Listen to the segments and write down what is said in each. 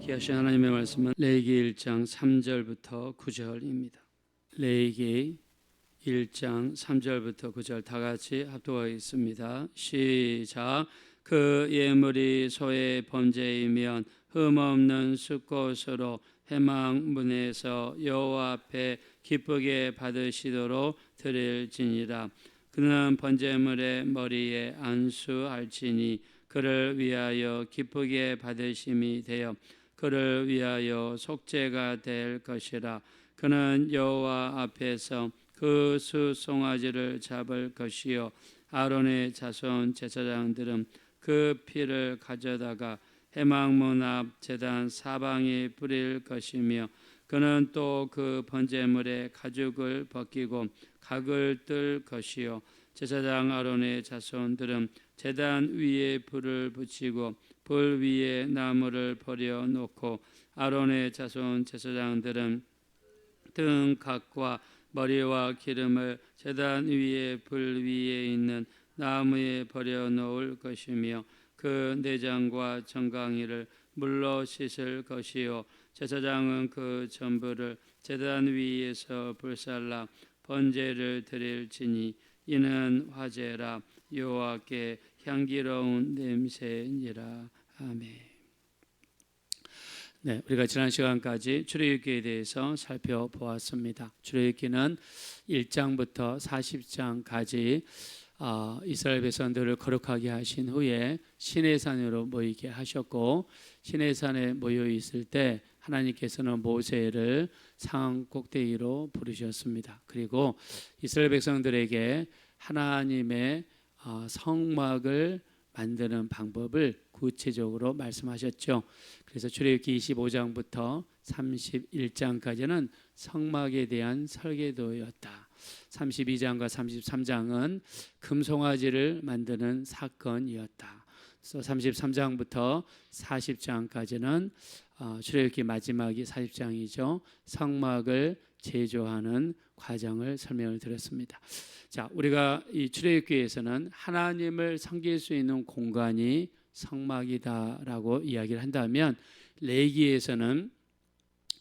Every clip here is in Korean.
귀하신 하나님의 말씀은 레위기 1장 3절부터 9절입니다. 레위기 1장 3절부터 9절 다 같이 합독하겠습니다. 시작. 그 예물이 소의 범죄이면 흠없는 수꽃으로 회막문에서 여호와 앞에 기쁘게 받으시도록 드릴지니라. 그는 번제물의 머리에 안수할지니 그를 위하여 기쁘게 받으심이 되어 그를 위하여 속죄가 될 것이라. 그는 여호와 앞에서 그 수송아지를 잡을 것이요 아론의 자손 제사장들은 그 피를 가져다가 회막문 앞 제단 사방에 뿌릴 것이며 그는 또 그 번제물의 가죽을 벗기고 각을 뜰 것이요 제사장 아론의 자손들은 제단 위에 불을 붙이고 불 위에 나무를 버려 놓고 아론의 자손 제사장들은 등각과 머리와 기름을 제단 위에 불 위에 있는 나무에 버려 놓을 것이며 그 내장과 정강이를 물로 씻을 것이요 제사장은 그 전부를 제단 위에서 불살라 번제를 드릴지니 이는 화제라 여호와께 향기로운 냄새니라. 아멘. 네, 우리가 지난 시간까지 출애굽기에 대해서 살펴보았습니다. 출애굽기는 1장부터 40장까지 이스라엘 백성들을 거룩하게 하신 후에 시내산으로 모이게 하셨고, 시내산에 모여 있을 때 하나님께서는 모세를 산 꼭대기로 부르셨습니다. 그리고 이스라엘 백성들에게 하나님의 성막을 만드는 방법을 구체적으로 말씀하셨죠. 그래서 출애굽기 25장부터 31장까지는 성막에 대한 설계도였다. 32장과 33장은 금송아지를 만드는 사건이었다. 그래서 33장부터 40장까지는 출애굽기 마지막이 40장이죠. 성막을 제조하는 과정을 설명을 드렸습니다. 자, 우리가 이 출애굽기에서는 하나님을 섬길 수 있는 공간이 성막이다라고 이야기를 한다면, 레위기에서는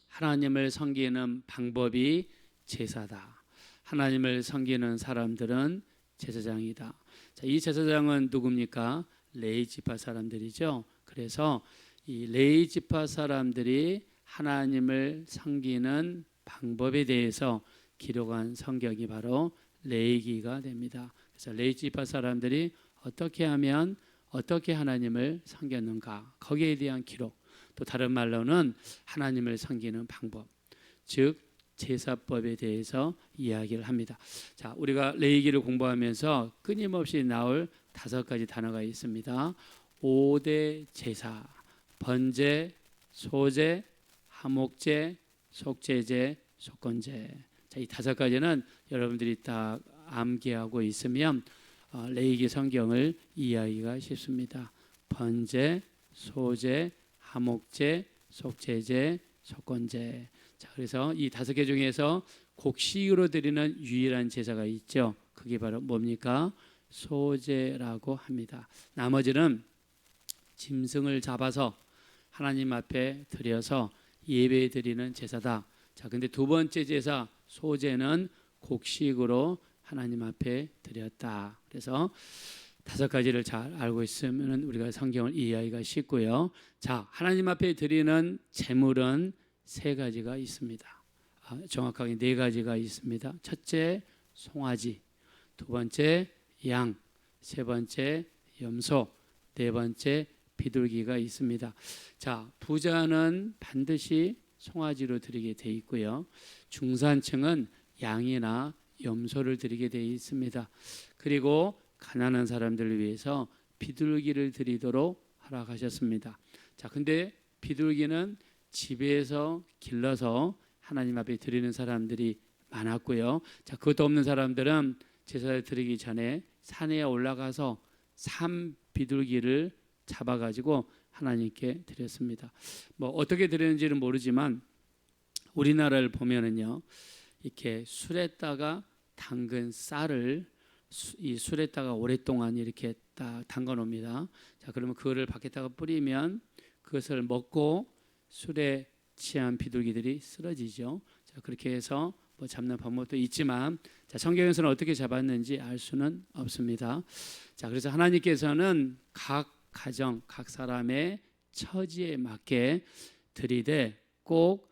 하나님을 섬기는 방법이 제사다. 하나님을 섬기는 사람들은 제사장이다. 자, 이 제사장은 누굽니까? 레위 지파 사람들이죠. 그래서 이 레위 지파 사람들이 하나님을 섬기는 방법에 대해서 기록한 성경이 바로 레위기가 됩니다. 그래서 레위 지파 사람들이 어떻게 하면 어떻게 하나님을 섬겼는가, 거기에 대한 기록, 또 다른 말로는 하나님을 섬기는 방법, 즉 제사법에 대해서 이야기를 합니다. 자, 우리가 레위기를 공부하면서 끊임없이 나올 5가지 단어가 있습니다. 5대 제사, 번제, 소제, 화목제, 속죄제, 속건제. 자, 이 5가지는 여러분들이 다 암기하고 있으면 레위기 성경을 이해하기가 쉽습니다. 번제, 소제, 화목제, 속죄제, 속건제. 자, 그래서 이 5개 중에서 곡식으로 드리는 유일한 제사가 있죠. 그게 바로 뭡니까? 소제라고 합니다. 나머지는 짐승을 잡아서 하나님 앞에 드려서 예배 드리는 제사다. 자, 근데 2번째 제사 소제는 곡식으로 하나님 앞에 드렸다. 그래서 5가지를 잘 알고 있으면 우리가 성경을 이해하기가 쉽고요. 자, 하나님 앞에 드리는 제물은 3가지가 있습니다. 정확하게 4가지가 있습니다. 첫째, 송아지. 2번째, 양. 3번째, 염소. 4번째, 비둘기가 있습니다. 자, 부자는 반드시 송아지로 드리게 돼 있고요. 중산층은 양이나 염소를 드리게 돼 있습니다. 그리고 가난한 사람들을 위해서 비둘기를 드리도록 허락하셨습니다. 자, 근데 비둘기는 집에서 길러서 하나님 앞에 드리는 사람들이 많았고요. 자, 그것도 없는 사람들은 제사를 드리기 전에 산에 올라가서 산 비둘기를 잡아가지고 하나님께 드렸습니다. 뭐 어떻게 드렸는지는 모르지만 우리나라를 보면은요, 이렇게 술에다가 담근 쌀을 이 술에다가 오랫동안 이렇게 딱 담가 놓습니다. 자, 그러면 그거를 밖에다가 뿌리면 그것을 먹고 술에 취한 비둘기들이 쓰러지죠. 자, 그렇게 해서 뭐 잡는 방법도 있지만 자, 성경에서는 어떻게 잡았는지 알 수는 없습니다. 자, 그래서 하나님께서는 각 가정, 각 사람의 처지에 맞게 들이되 꼭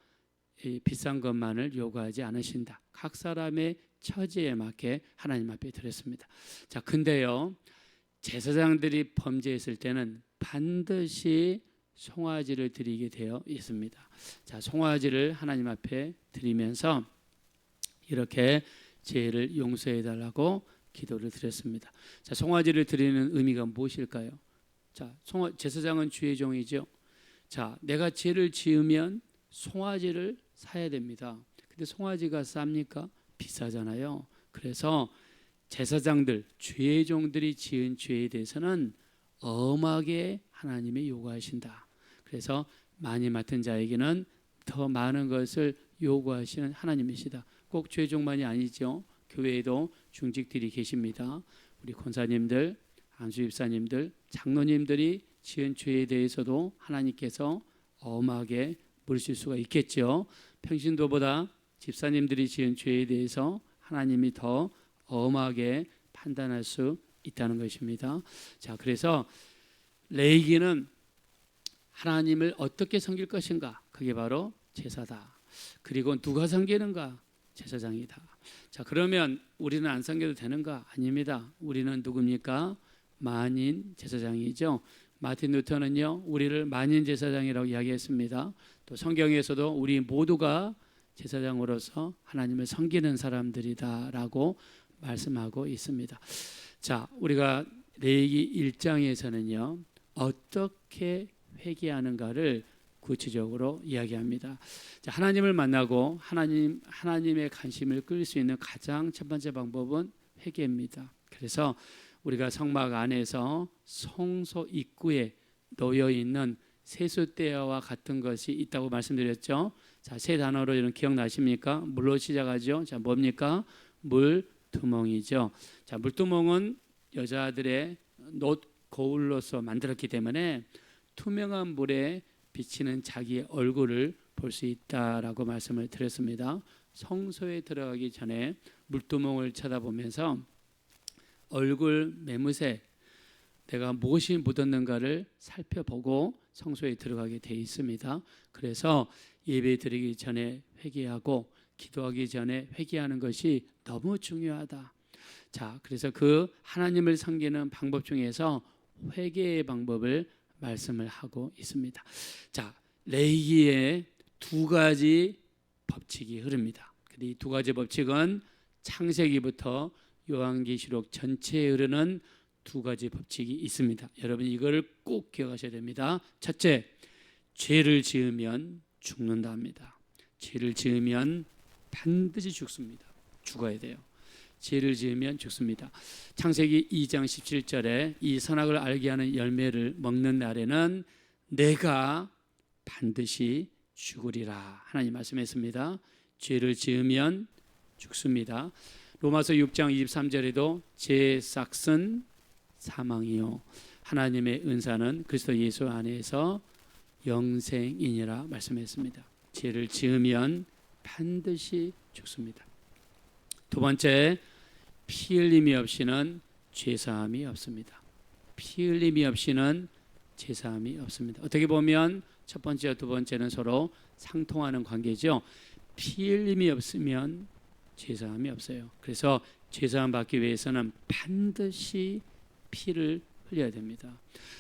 비싼 것만을 요구하지 않으신다. 각 사람의 처지에 맞게 하나님 앞에 드렸습니다. 자, 근데요, 제사장들이 범죄했을 때는 반드시 송아지를 드리게 되어 있습니다. 자, 송아지를 하나님 앞에 드리면서 이렇게 죄를 용서해 달라고 기도를 드렸습니다. 자, 송아지를 드리는 의미가 무엇일까요? 자, 제사장은 주의 종이죠. 자, 내가 죄를 지으면 송아지를 사야 됩니다. 근데 송아지가 쌉니까? 비싸잖아요. 그래서 제사장들, 주의 종들이 지은 죄에 대해서는 엄하게 하나님이 요구하신다. 그래서 많이 맡은 자에게는 더 많은 것을 요구하시는 하나님이시다. 꼭 주의 종만이 아니죠. 교회에도 중직들이 계십니다. 우리 권사님들, 안수집사님들, 장로님들이 지은 죄에 대해서도 하나님께서 엄하게 물으실 수가 있겠죠. 평신도보다 집사님들이 지은 죄에 대해서 하나님이 더 엄하게 판단할 수 있다는 것입니다. 자, 그래서 레위기는 하나님을 어떻게 섬길 것인가? 그게 바로 제사다. 그리고 누가 섬기는가? 제사장이다. 자, 그러면 우리는 안 섬겨도 되는가? 아닙니다. 우리는 누굽니까? 만인 제사장이죠. 마틴 루터는요, 우리를 만인 제사장이라고 이야기했습니다. 또 성경에서도 우리 모두가 제사장으로서 하나님을 섬기는 사람들이다라고 말씀하고 있습니다. 자, 우리가 레위기 1장에서는요, 어떻게 회개하는가를 구체적으로 이야기합니다. 자, 하나님을 만나고 하나님의 관심을 끌 수 있는 가장 첫 번째 방법은 회개입니다. 그래서 우리가 성막 안에서 성소 입구에 놓여 있는 세숫대야와 같은 것이 있다고 말씀드렸죠. 자, 세 단어로 여러분 기억나십니까? 물로 시작하죠. 자, 뭡니까? 물두멍이죠. 자, 물두멍은 여자들의 놋 거울로서 만들었기 때문에 투명한 물에 비치는 자기의 얼굴을 볼 수 있다라고 말씀을 드렸습니다. 성소에 들어가기 전에 물두멍을 쳐다보면서 얼굴 매무새 내가 무엇이 묻었는가를 살펴보고 성소에 들어가게 돼 있습니다. 그래서 예배 드리기 전에 회개하고 기도하기 전에 회개하는 것이 너무 중요하다. 자, 그래서 그 하나님을 섬기는 방법 중에서 회개의 방법을 말씀을 하고 있습니다. 자, 레위기에 두 가지 법칙이 흐릅니다. 이 두 가지 법칙은 창세기부터 요한계시록 전체에 흐르는 두 가지 법칙이 있습니다. 여러분 이거를 꼭 기억하셔야 됩니다. 첫째, 죄를 지으면 죽는다 합니다. 죄를 지으면 반드시 죽습니다. 죽어야 돼요. 죄를 지으면 죽습니다. 창세기 2장 17절에 이 선악을 알게 하는 열매를 먹는 날에는 내가 반드시 죽으리라 하나님 말씀했습니다. 죄를 지으면 죽습니다. 로마서 6장 23절에도 죄의 삭은 사망이요 하나님의 은사는 그리스도 예수 안에서 영생이니라 말씀했습니다. 죄를 지으면 반드시 죽습니다. 두 번째, 피 흘림이 없이는 죄사함이 없습니다. 피 흘림이 없이는 죄사함이 없습니다. 어떻게 보면 첫 번째와 두 번째는 서로 상통하는 관계죠. 피 흘림이 없으면 죄사함이 없어요. 그래서 죄사함 받기 위해서는 반드시 피를 흘려야 됩니다.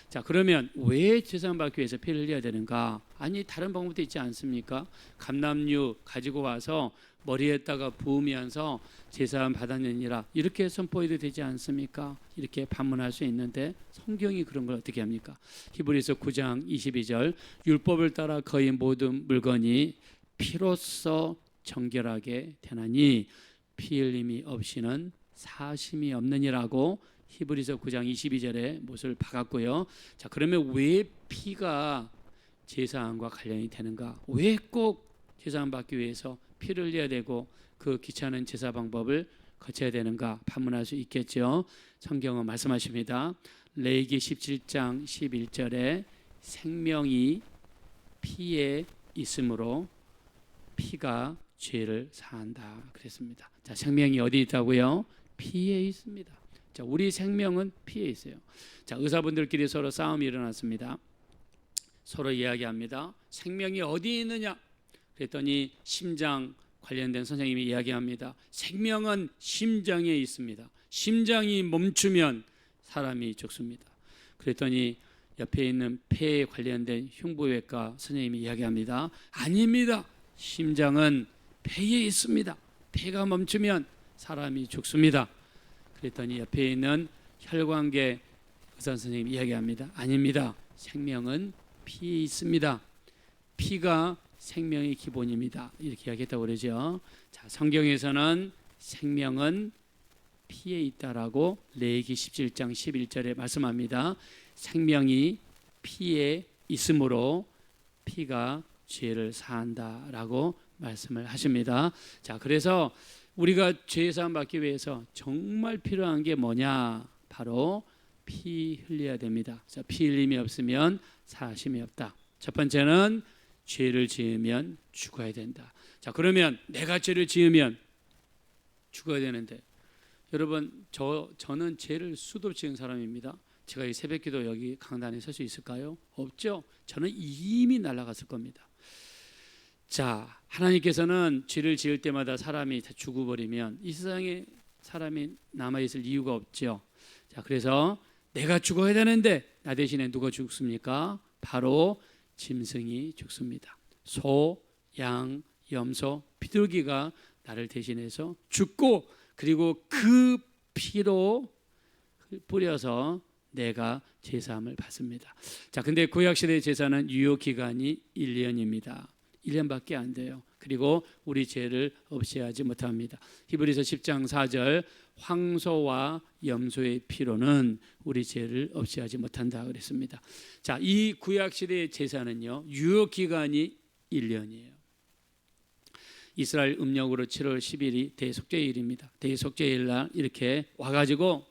자, 그러면 왜 죄사함 받기 위해서 피를 흘려야 되는가? 아니, 다른 방법도 있지 않습니까? 감람류 가지고 와서 머리에다가 부으면서 제사함 받았느니라 이렇게 선포해도 되지 않습니까? 이렇게 반문할 수 있는데 성경이 그런 걸 어떻게 합니까? 히브리서 9장 22절 율법을 따라 거의 모든 물건이 피로써 정결하게 되나니 피 흘림이 없이는 사심이 없느니라고 히브리서 9장 22절에 못을 박았고요. 자, 그러면 왜 피가 제사함과 관련이 되는가? 왜 꼭 제사함 받기 위해서 피를 흘려야 되고 그 귀찮은 제사 방법을 거쳐야 되는가? 판문할 수 있겠죠. 성경은 말씀하십니다. 레위기 17장 11절에 생명이 피에 있으므로 피가 죄를 사한다 그랬습니다. 자, 생명이 어디 있다고요? 피에 있습니다. 자, 우리 생명은 피에 있어요. 자, 의사분들끼리 서로 싸움이 일어났습니다. 서로 이야기합니다. 생명이 어디 있느냐? 그랬더니 심장 관련된 선생님이 이야기합니다. 생명은 심장에 있습니다. 심장이 멈추면 사람이 죽습니다. 그랬더니 옆에 있는 폐에 관련된 흉부외과 선생님이 이야기합니다. 아닙니다. 심장은 폐에 있습니다. 폐가 멈추면 사람이 죽습니다. 그랬더니 옆에 있는 혈관계 의사 선생님이 이야기합니다. 아닙니다. 생명은 피에 있습니다. 피가 생명의 기본입니다. 이렇게 이야기했다고 그러죠. 자, 성경에서는 생명은 피에 있다라고 레위기 17장 11절에 말씀합니다. 생명이 피에 있으므로 피가 죄를 사한다라고 말씀을 하십니다. 자, 그래서 우리가 죄 사함 받기 위해서 정말 필요한 게 뭐냐? 바로 피 흘려야 됩니다. 자, 피 흘림이 없으면 사심이 없다. 첫 번째는 죄를 지으면 죽어야 된다. 자, 그러면 내가 죄를 지으면 죽어야 되는데, 여러분 저는 죄를 수도 지은 사람입니다. 제가 이 새벽기도 여기 강단에 설 수 있을까요? 없죠. 저는 이미 날아갔을 겁니다. 자, 하나님께서는 죄를 지을 때마다 사람이 다 죽어버리면 이 세상에 사람이 남아있을 이유가 없죠. 자, 그래서 내가 죽어야 되는데 나 대신에 누가 죽습니까? 바로 짐승이 죽습니다. 소, 양, 염소, 비둘기가 나를 대신해서 죽고, 그리고 그 피로 뿌려서 내가 제사함을 받습니다. 자, 근데 구약시대 제사는 유효기간이 1년입니다. 1년밖에 안 돼요. 그리고 우리 죄를 없애하지 못합니다. 히브리서 10장 4절 황소와 염소의 피로는 우리 죄를 없애하지 못한다 그랬습니다. 자, 이 구약시대의 제사는요, 유효기간이 1년이에요. 이스라엘 음력으로 7월 10일이 대속죄일입니다. 대속죄일 날 이렇게 와가지고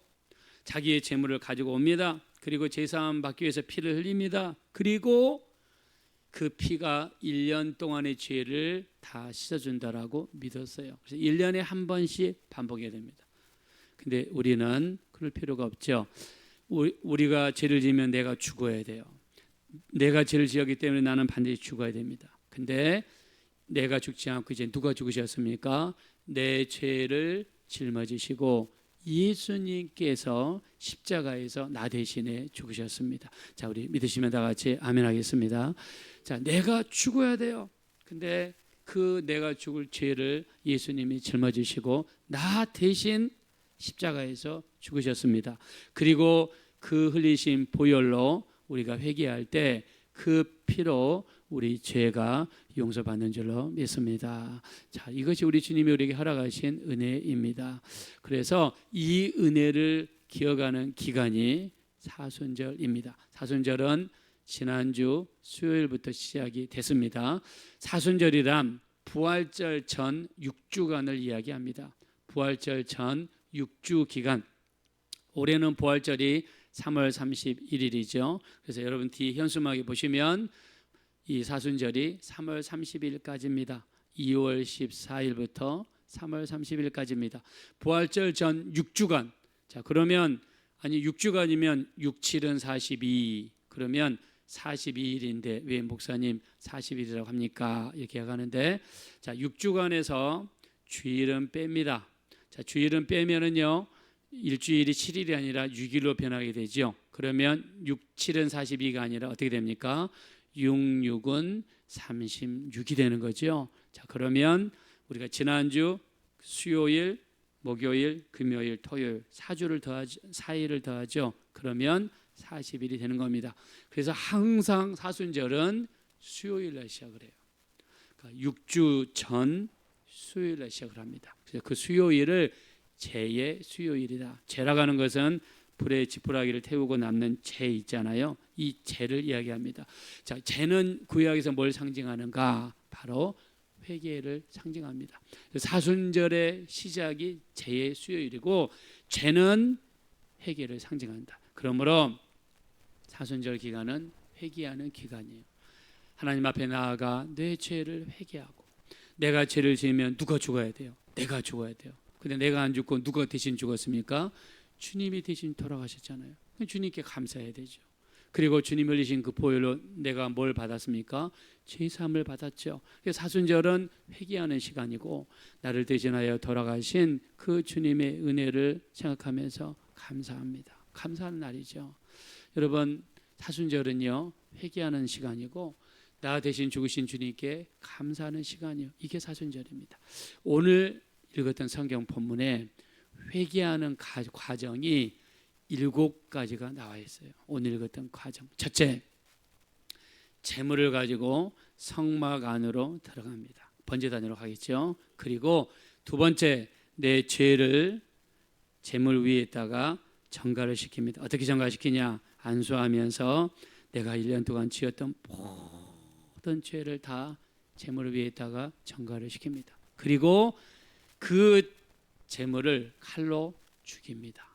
자기의 재물을 가지고 옵니다. 그리고 제사함 받기 위해서 피를 흘립니다. 그리고 그 피가 1년 동안의 죄를 다 씻어준다라고 믿었어요. 그래서 1년에 한 번씩 반복해야 됩니다. 근데 우리는 그럴 필요가 없죠. 우리가 죄를 지으면 내가 죽어야 돼요. 내가 죄를 지었기 때문에 나는 반드시 죽어야 됩니다. 근데 내가 죽지 않고 이제 누가 죽으셨습니까? 내 죄를 짊어지시고 예수님께서 십자가에서 나 대신에 죽으셨습니다. 자, 우리 믿으시면 다 같이 아멘 하겠습니다. 자, 내가 죽어야 돼요. 근데 그 내가 죽을 죄를 예수님이 짊어지시고 나 대신 십자가에서 죽으셨습니다. 그리고 그 흘리신 보혈로 우리가 회개할 때 그 피로 우리 죄가 용서받는 줄로 믿습니다. 자, 이것이 우리 주님이 우리에게 허락하신 은혜입니다. 그래서 이 은혜를 기억하는 기간이 사순절입니다. 사순절은 지난주 수요일부터 시작이 됐습니다. 사순절이란 부활절 전 6주간을 이야기합니다. 부활절 전 6주 기간. 올해는 부활절이 3월 31일이죠. 그래서 여러분 뒤 현수막에 보시면 이 사순절이 3월 30일까지입니다. 2월 14일부터 3월 30일까지입니다. 부활절 전 6주간. 자, 그러면 6주간이면 6, 7은 42. 그러면 42일인데 왜 목사님 40일이라고 합니까? 이렇게 하는데, 자, 6주간에서 주일은 뺍니다. 자, 주일은 빼면은요, 일주일이 7일이 아니라 6일로 변하게 되죠. 그러면 6, 7은 42가 아니라 어떻게 됩니까? 6, 6은 36이 되는 거죠. 자, 그러면 우리가 지난주 수요일, 목요일, 금요일, 토요일 4일을 더하죠. 그러면 40일이 되는 겁니다. 그래서 항상 사순절은 수요일 날 시작을 해요. 그러니까 6주 전 수요일 날 시작을 합니다. 그래서 그 수요일을 제의 수요일이다. 제라고 하는 것은 불에 지푸라기를 태우고 남는 재 있잖아요. 이 재를 이야기합니다. 자, 재는 구약에서 뭘 상징하는가? 바로 회개를 상징합니다. 사순절의 시작이 재의 수요일이고 재는 회개를 상징한다. 그러므로 사순절 기간은 회개하는 기간이에요. 하나님 앞에 나아가 내 죄를 회개하고, 내가 죄를 지으면 누가 죽어야 돼요? 내가 죽어야 돼요. 근데 내가 안 죽고 누가 대신 죽었습니까? 주님이 대신 돌아가셨잖아요. 주님께 감사해야 되죠. 그리고 주님 흘리신 그 보혈로 내가 뭘 받았습니까? 죄사함을 받았죠. 사순절은 회개하는 시간이고, 나를 대신하여 돌아가신 그 주님의 은혜를 생각하면서 감사합니다. 감사하는 날이죠. 여러분, 사순절은요 회개하는 시간이고, 나 대신 죽으신 주님께 감사하는 시간이요, 이게 사순절입니다. 오늘 읽었던 성경 본문에 회개하는 과정이 7가지가 나와 있어요. 오늘 읽었던 과정. 첫째, 재물을 가지고 성막 안으로 들어갑니다. 번제단으로 가겠죠. 그리고 두 번째, 내 죄를 재물 위에다가 전가를 시킵니다. 어떻게 전가시키냐? 안수하면서 내가 1년 동안 지었던 모든 죄를 다 재물 위에다가 전가를 시킵니다. 그리고 그 재물을 칼로 죽입니다.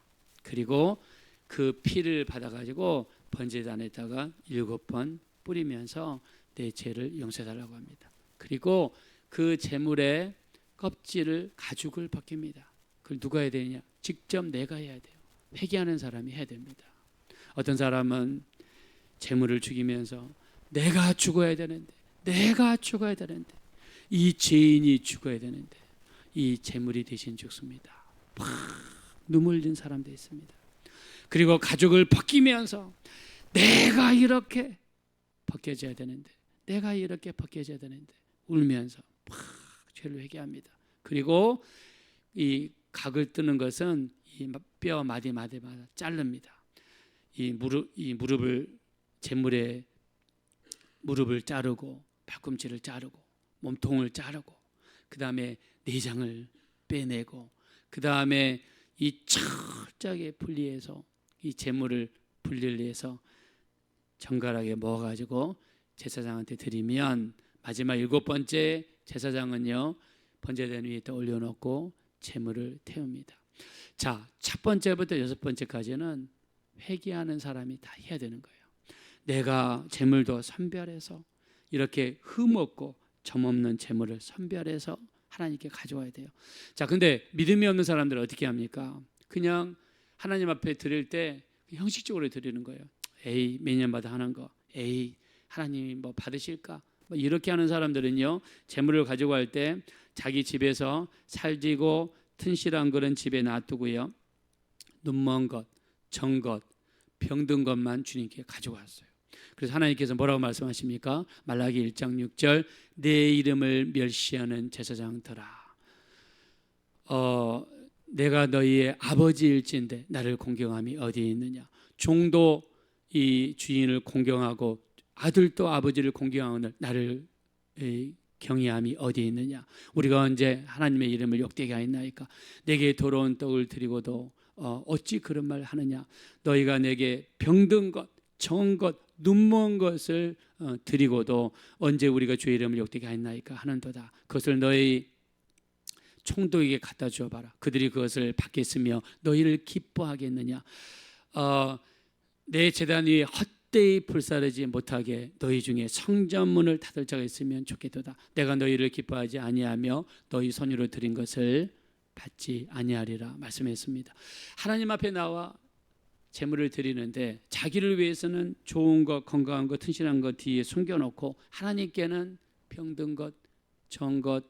그리고 그 피를 받아가지고 번제단에다가 7번 뿌리면서 내 죄를 용서해달라고 합니다. 그리고 그 재물의 껍질을, 가죽을 벗깁니다. 그걸 누가 해야 되느냐? 직접 내가 해야 돼요. 회개하는 사람이 해야 됩니다. 어떤 사람은 재물을 죽이면서 내가 죽어야 되는데, 내가 죽어야 되는데, 이 죄인이 죽어야 되는데 이 재물이 대신 죽습니다. 막 눈물 흘린 사람도 있습니다. 그리고 가죽을 벗기면서 내가 이렇게 벗겨져야 되는데, 내가 이렇게 벗겨져야 되는데 울면서 막 죄를 회개합니다. 그리고 이 각을 뜨는 것은 이 뼈 마디마다 자릅니다. 이 무릎을, 재물의 무릎을 자르고, 팔꿈치를 자르고, 몸통을 자르고, 그 다음에 내장을 빼내고, 그 다음에 이 철저하게 분리해서 이 재물을 분리해서 정갈하게 모아가지고 제사장한테 드리면, 마지막 7번째 제사장은요 번제단 위에다 올려놓고 재물을 태웁니다. 자, 첫 번째부터 6번째까지는 회개하는 사람이 다 해야 되는 거예요. 내가 재물도 선별해서 이렇게 흠없고 점없는 재물을 선별해서 하나님께 가져와야 돼요. 자, 근데 믿음이 없는 사람들은 어떻게 합니까? 그냥 하나님 앞에 드릴 때 형식적으로 드리는 거예요. 에이, 매년마다 하는 거, 에이, 하나님이 뭐 받으실까? 뭐 이렇게 하는 사람들은요 재물을 가지고 갈 때 자기 집에서 살지고 튼실한 것은 집에 놔두고요, 눈먼 것, 정 것, 병든 것만 주님께 가져왔어요. 그래서 하나님께서 뭐라고 말씀하십니까? 말라기 1장 6절, 내 이름을 멸시하는 제사장들아, 내가 너희의 아버지일진데 나를 공경함이 어디에 있느냐? 종도 이 주인을 공경하고 아들도 아버지를 공경하는 나를 경외함이 어디에 있느냐? 우리가 언제 하나님의 이름을 욕되게 하였나이까? 내게 더러운 떡을 드리고도 어찌 그런 말 하느냐? 너희가 내게 병든 것, 정 것, 눈먼 것을 드리고도 언제 우리가 주의 이름을 욕되게 하였나이까 하는도다. 그것을 너희 총독에게 갖다 주어봐라. 그들이 그것을 받겠으며 너희를 기뻐하겠느냐? 내 제단 위에 헛되이 불사르지 못하게 너희 중에 성전문을 닫을 자가 있으면 좋겠도다. 내가 너희를 기뻐하지 아니하며 너희 손으로 드린 것을 받지 아니하리라 말씀했습니다. 하나님 앞에 나와 재물을 드리는데 자기를 위해서는 좋은 것, 건강한 것, 튼실한 것 뒤에 숨겨놓고 하나님께는 병든 것, 정 것,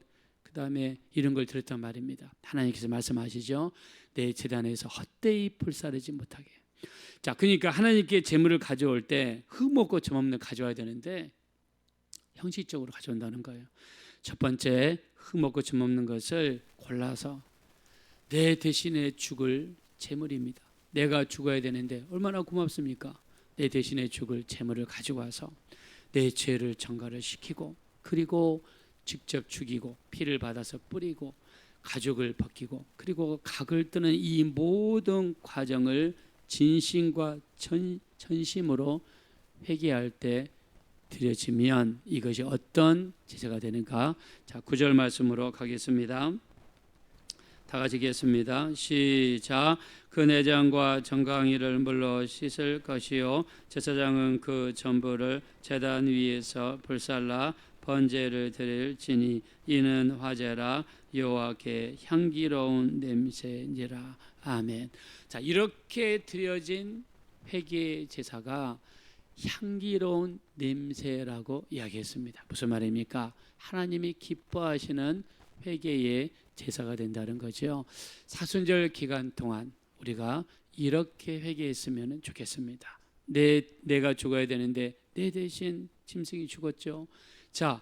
그 다음에 이런 걸 드렸단 말입니다. 하나님께서 말씀하시죠. 내 제단에서 헛되이 불사르지 못하게. 자, 그러니까 하나님께 재물을 가져올 때 흠없고 점없는 가져와야 되는데 형식적으로 가져온다는 거예요. 첫 번째, 흠없고 점없는 것을 골라서 내 대신에 죽을 재물입니다. 내가 죽어야 되는데 얼마나 고맙습니까? 내 대신에 죽을 재물을 가지고 와서 내 죄를 전가를 시키고, 그리고 직접 죽이고 피를 받아서 뿌리고 가죽을 벗기고 그리고 각을 뜨는 이 모든 과정을 진심과 전심으로 회개할 때 드려지면 이것이 어떤 제사가 되는가? 자, 9절 말씀으로 가겠습니다. 다 같이 읽겠습니다. 시작. 그 내장과 정강이를 물로 씻을 것이요 제사장은 그 전부를 제단 위에서 불살라 번제를 드릴지니 이는 화제라 여호와께 향기로운 냄새니라. 아멘. 자, 이렇게 드려진 회개 제사가 향기로운 냄새라고 이야기했습니다. 무슨 말입니까? 하나님이 기뻐하시는 회개의 제사가 된다는 거죠. 사순절 기간 동안 우리가 이렇게 회개했으면 좋겠습니다. 내가 죽어야 되는데 내 대신 짐승이 죽었죠. 자,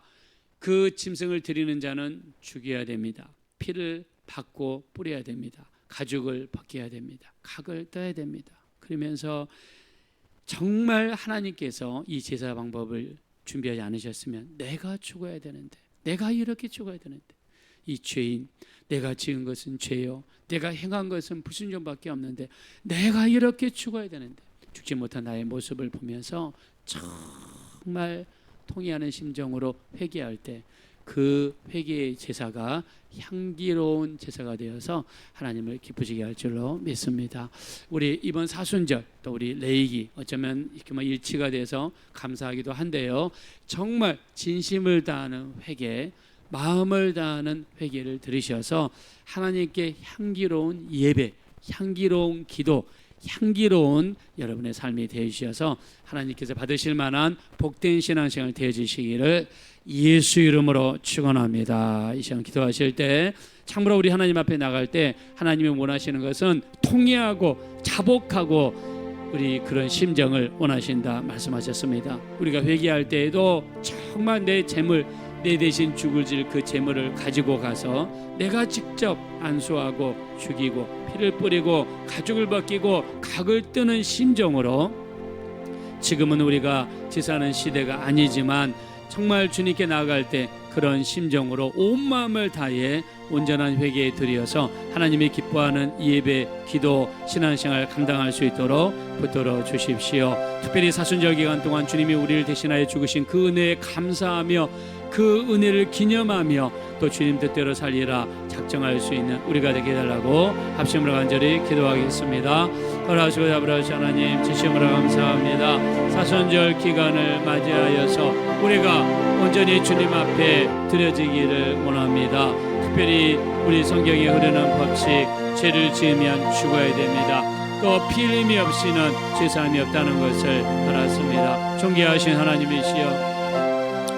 그 짐승을 드리는 자는 죽여야 됩니다. 피를 받고 뿌려야 됩니다. 가죽을 벗겨야 됩니다. 각을 떠야 됩니다. 그러면서 정말 하나님께서 이 제사 방법을 준비하지 않으셨으면 내가 죽어야 되는데, 내가 이렇게 죽어야 되는데, 이 죄인, 내가 지은 것은 죄요, 내가 행한 것은 불순종밖에 없는데 내가 이렇게 죽어야 되는데, 죽지 못한 나의 모습을 보면서 정말 통회하는 심정으로 회개할 때 그 회개의 제사가 향기로운 제사가 되어서 하나님을 기쁘시게 할 줄로 믿습니다. 우리 이번 사순절 또 우리 레이기 어쩌면 이렇게 일치가 돼서 감사하기도 한데요, 정말 진심을 다하는 회개, 마음을 다하는 회개를 들으셔서 하나님께 향기로운 예배, 향기로운 기도, 향기로운 여러분의 삶이 되어주셔서 하나님께서 받으실 만한 복된 신앙생활 되어주시기를 예수 이름으로 축원합니다. 이 시간 기도하실 때 참으로 우리 하나님 앞에 나갈 때 하나님이 원하시는 것은 통회하고 자복하고 우리 그런 심정을 원하신다 말씀하셨습니다. 우리가 회개할 때에도 정말 내 재물, 내 대신 죽을 질 그 재물을 가지고 가서 내가 직접 안수하고 죽이고 피를 뿌리고 가죽을 벗기고 각을 뜨는 심정으로, 지금은 우리가 제사하는 시대가 아니지만 정말 주님께 나아갈 때 그런 심정으로 온 마음을 다해 온전한 회개에 드려서 하나님이 기뻐하는 예배, 기도, 신앙생활 감당할 수 있도록 붙들어 주십시오. 특별히 사순절 기간 동안 주님이 우리를 대신하여 죽으신 그 은혜에 감사하며 그 은혜를 기념하며 또 주님 뜻대로 살리라 작정할 수 있는 우리가 되게 해달라고 합심으로 간절히 기도하겠습니다. 허락하시고 아버지 하나님, 지심으로 감사합니다. 사순절 기간을 맞이하여서 우리가 온전히 주님 앞에 드려지기를 원합니다. 특별히 우리 성경에 흐르는 법칙, 죄를 지으면 죽어야 됩니다. 또 피 흘림이 없이는 죄사함이 없다는 것을 알았습니다. 존귀하신 하나님이시여,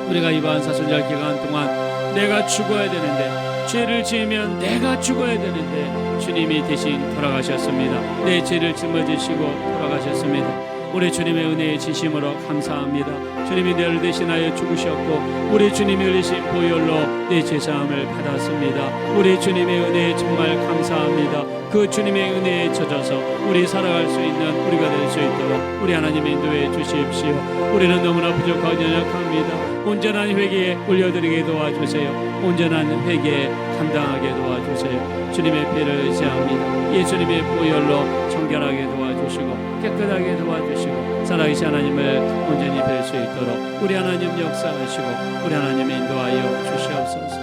우리가 이번 사순절 기간 동안 내가 죽어야 되는데, 죄를 지으면 내가 죽어야 되는데 주님이 대신 돌아가셨습니다. 내 죄를 짊어지시고 돌아가셨습니다. 우리 주님의 은혜에 진심으로 감사합니다. 주님이 나를 대신하여 죽으셨고 우리 주님이 흘리신 보혈로 내 죄사함을 받았습니다. 우리 주님의 은혜에 정말 감사합니다. 그 주님의 은혜에 젖어서 우리 살아갈 수 있는 우리가 될 수 있도록 우리 하나님 인도해 주십시오. 우리는 너무나 부족하고 연약합니다. 온전한 회개에 올려드리게 도와주세요. 온전한 회개에 감당하게 도와주세요. 주님의 피를 의지합니다. 예수님의 보혈로 정결하게 도와주시고 깨끗하게 도와주시고 살아계신 하나님을 온전히 뵐 수 있도록 우리 하나님 역사하시고 우리 하나님 인도하여 주시옵소서.